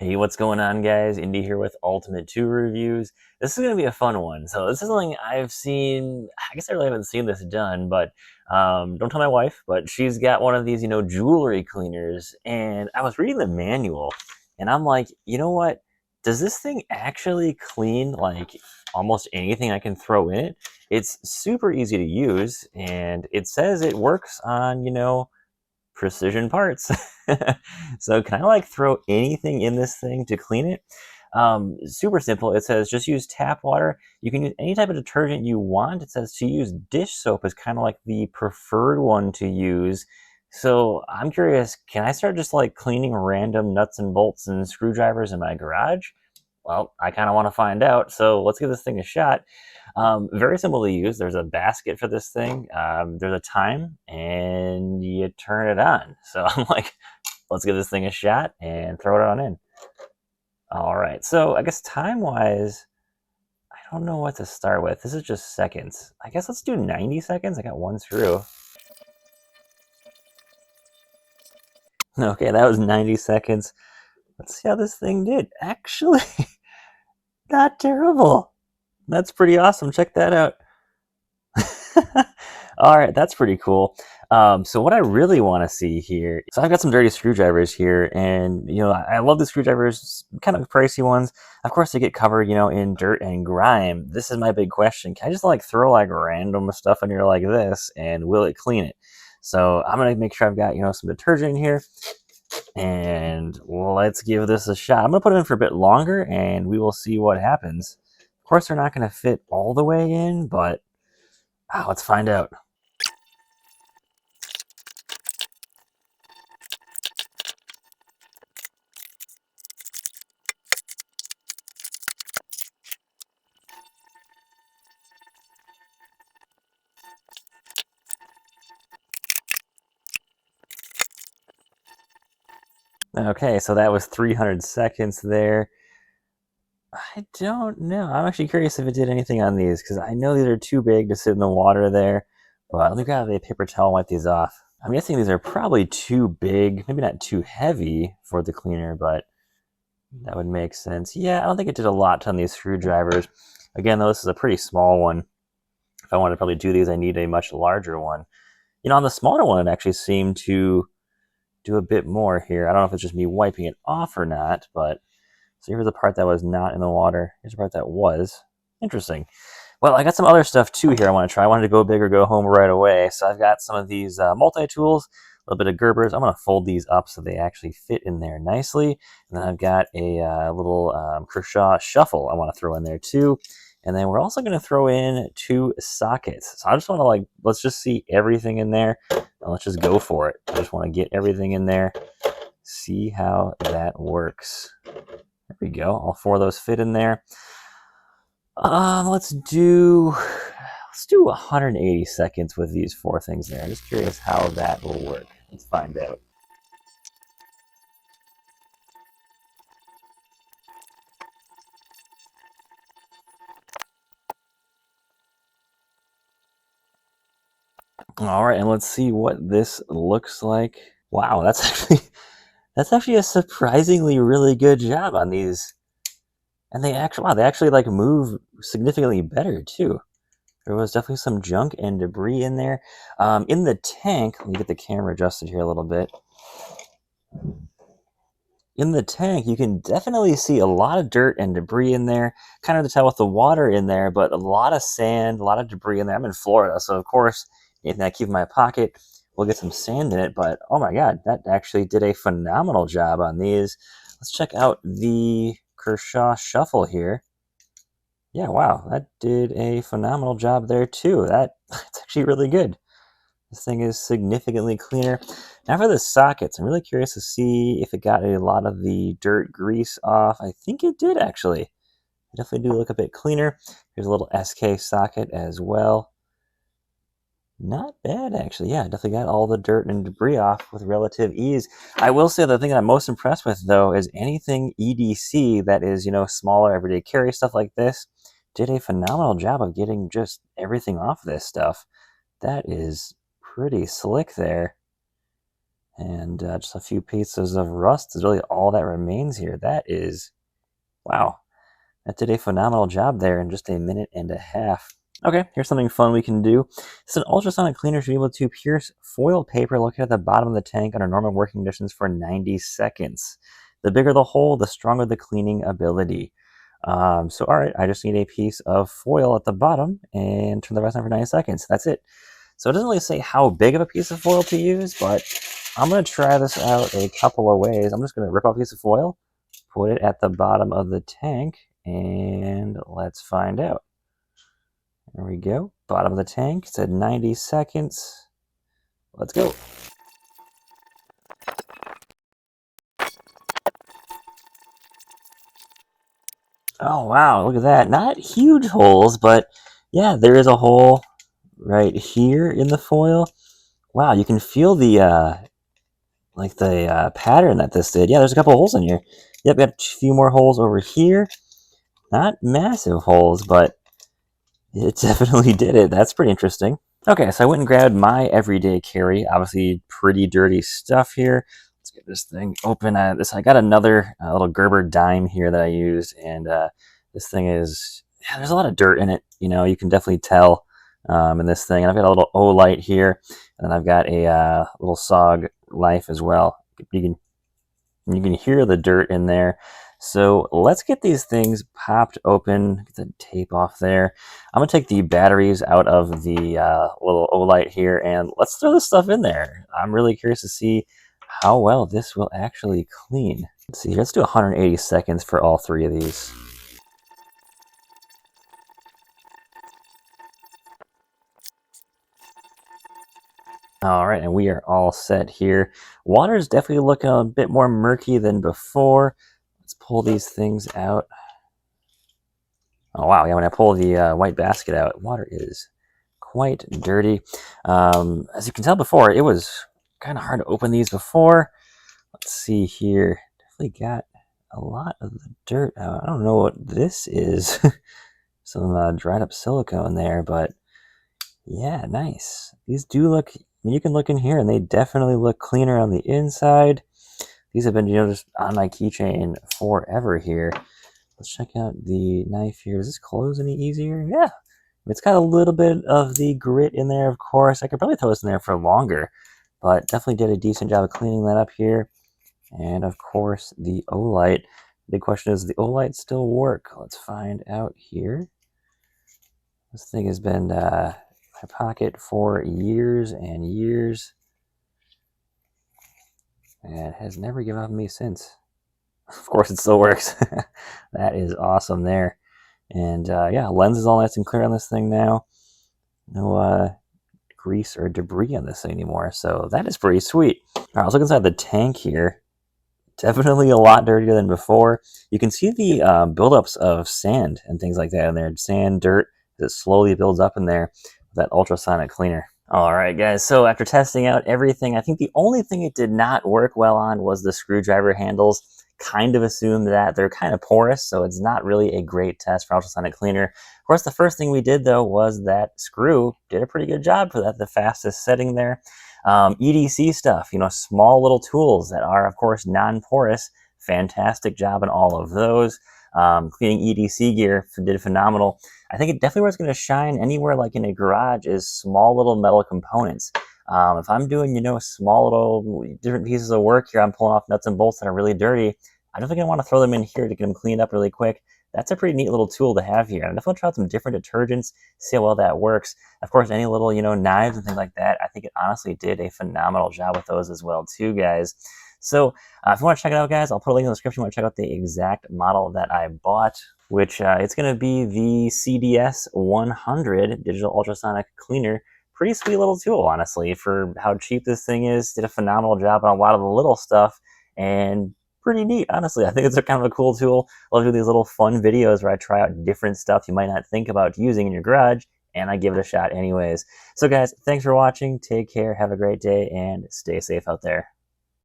Hey, what's going on, guys? Indy here with Ultimate 2 Reviews. This is going to be a fun one. So this is something I've seen, I guess I really haven't seen this done, but don't tell my wife, but she's got one of these, jewelry cleaners, and I was reading the manual, and I'm like, you know what? Does this thing actually clean, like, almost anything I can throw in it? It's super easy to use, and it says it works on, precision parts. So can I like throw anything in this thing to clean it? Super simple. It says just use tap water. You can use any type of detergent you want. It says to use dish soap is kind of like the preferred one to use. So I'm curious, can I start just like cleaning random nuts and bolts and screwdrivers in my garage? Well, I kind of want to find out, so let's give this thing a shot. Very simple to use. There's a basket for this thing. There's a time, and you turn it on. So I'm like, let's give this thing a shot and throw it on in. All right, so I guess time-wise, I don't know what to start with. This is just seconds. I guess let's do 90 seconds. I got one screw. Okay, that was 90 seconds. Let's see how this thing did. Actually, not terrible. That's pretty awesome. Check that out. All right, that's pretty cool. So what I really want to see here, so I've got some dirty screwdrivers here, and I love the screwdrivers, kind of pricey ones. Of course, they get covered, in dirt and grime. This is my big question: can I just like throw like random stuff in here like this, and will it clean it? So I'm gonna make sure I've got some detergent in here, and let's give this a shot. I'm gonna put it in for a bit longer, and we will see what happens. Of course, they're not gonna fit all the way in, but let's find out. Okay, so that was 300 seconds there. I don't know. I'm actually curious if it did anything on these, because I know these are too big to sit in the water there. But let me grab a paper towel and wipe these off. I'm guessing these are probably too big, maybe not too heavy for the cleaner, but that would make sense. Yeah, I don't think it did a lot on these screwdrivers. Again, though, this is a pretty small one. If I want to probably do these, I need a much larger one. On the smaller one, it actually seemed to do a bit more here. I don't know if it's just me wiping it off or not, but so here's the part that was not in the water. Here's the part that was. Interesting. Well, I got some other stuff too here I want to try. I wanted to go big or go home right away. So I've got some of these multi-tools, a little bit of Gerbers. I'm going to fold these up so they actually fit in there nicely. And then I've got a little Kershaw shuffle I want to throw in there too. And then we're also going to throw in 2 sockets. So I just want to let's just see everything in there. And let's just go for it. I just want to get everything in there. See how that works. There we go. All 4 of those fit in there. Let's do 180 seconds with these 4 things there. I'm just curious how that will work. Let's find out. All right, and let's see what this looks like. Wow, that's actually a surprisingly really good job on these. And they actually like move significantly better too. There was definitely some junk and debris in there. In the tank, let me get the camera adjusted here a little bit. In the tank, you can definitely see a lot of dirt and debris in there. Kind of to tell with the water in there, but a lot of sand, a lot of debris in there. I'm in Florida, so of course, anything I keep in my pocket will get some sand in it. But oh my god, that actually did a phenomenal job on these. Let's check out the Kershaw Shuffle here. Yeah, wow, that did a phenomenal job there too. That's actually really good. This thing is significantly cleaner. Now for the sockets, I'm really curious to see if it got a lot of the dirt grease off. I think it did actually. They definitely do look a bit cleaner. Here's a little SK socket as well. Not bad actually. Yeah, definitely got all the dirt and debris off with relative ease. I will say the thing that I'm most impressed with though is anything EDC that is, smaller everyday carry stuff like this did a phenomenal job of getting just everything off this stuff. That is pretty slick there. And just a few pieces of rust is really all that remains here. That is, wow, that did a phenomenal job there in just a minute and a half. Okay, here's something fun we can do. It's an ultrasonic cleaner should be able to pierce foil paper located at the bottom of the tank under normal working conditions for 90 seconds. The bigger the hole, the stronger the cleaning ability. So all right, I just need a piece of foil at the bottom and turn the rest on for 90 seconds. That's it. So it doesn't really say how big of a piece of foil to use, but I'm going to try this out a couple of ways. I'm just going to rip off a piece of foil, put it at the bottom of the tank, and let's find out. There we go. Bottom of the tank. It said 90 seconds. Let's go. Oh, wow. Look at that. Not huge holes, but yeah, there is a hole right here in the foil. Wow, you can feel the pattern that this did. Yeah, there's a couple holes in here. Yep, got a few more holes over here. Not massive holes, but it definitely did it. That's pretty interesting. Okay, so I went and grabbed my everyday carry. Obviously, pretty dirty stuff here. Let's get this thing open. I got another little Gerber dime here that I used, and this thing is, yeah, there's a lot of dirt in it. You know, you can definitely tell in this thing. And I've got a little O-light here, and then I've got a little SOG Life as well. You can hear the dirt in there. So let's get these things popped open. Get the tape off there. I'm gonna take the batteries out of the little O-light here, and let's throw this stuff in there. I'm really curious to see how well this will actually clean. Let's see, let's do 180 seconds for all three of these. All right, and we are all set here. Water is definitely looking a bit more murky than before. Let's pull these things out. Oh, wow. Yeah, when I pull the white basket out, water is quite dirty. As you can tell before, it was kind of hard to open these before. Let's see here. Definitely got a lot of the dirt out. I don't know what this is. Some dried up silicone there, but yeah, nice. These do look, you can look in here and they definitely look cleaner on the inside. These have been, just on my keychain forever here. Let's check out the knife here. Does this close any easier? Yeah. It's got a little bit of the grit in there, of course. I could probably throw this in there for longer, but definitely did a decent job of cleaning that up here. And of course, the O-light. Big question is, does the O-light still work? Let's find out here. This thing has been in my pocket for years and years, and has never given up on me since. Of course, it still works. That is awesome there. And yeah, lens is all nice and clear on this thing now. No grease or debris on this thing anymore. So that is pretty sweet. All right, let's look inside the tank here. Definitely a lot dirtier than before. You can see the buildups of sand and things like that in there. Sand, dirt, that slowly builds up in there with that ultrasonic cleaner. All right, guys, so after testing out everything, I think the only thing it did not work well on was the screwdriver handles. Kind of assumed that they're kind of porous, so it's not really a great test for ultrasonic cleaner. Of course, the first thing we did, though, was that screw did a pretty good job for that, the fastest setting there. EDC stuff, small little tools that are, of course, non-porous. Fantastic job in all of those. Cleaning EDC gear did phenomenal. I think it definitely where it's going to shine anywhere like in a garage is small little metal components. If I'm doing, small little different pieces of work here, I'm pulling off nuts and bolts that are really dirty, I definitely want to throw them in here to get them cleaned up really quick. That's a pretty neat little tool to have here. I'm definitely try out some different detergents, see how well that works. Of course, any little, knives and things like that, I think it honestly did a phenomenal job with those as well too, guys. So if you want to check it out, guys, I'll put a link in the description. You want to check out the exact model that I bought, which it's going to be the CDS 100 Digital Ultrasonic Cleaner. Pretty sweet little tool, honestly, for how cheap this thing is. Did a phenomenal job on a lot of the little stuff, and pretty neat, honestly. I think it's a kind of a cool tool. I love doing these little fun videos where I try out different stuff you might not think about using in your garage, and I give it a shot anyways. So guys, thanks for watching. Take care, have a great day, and stay safe out there.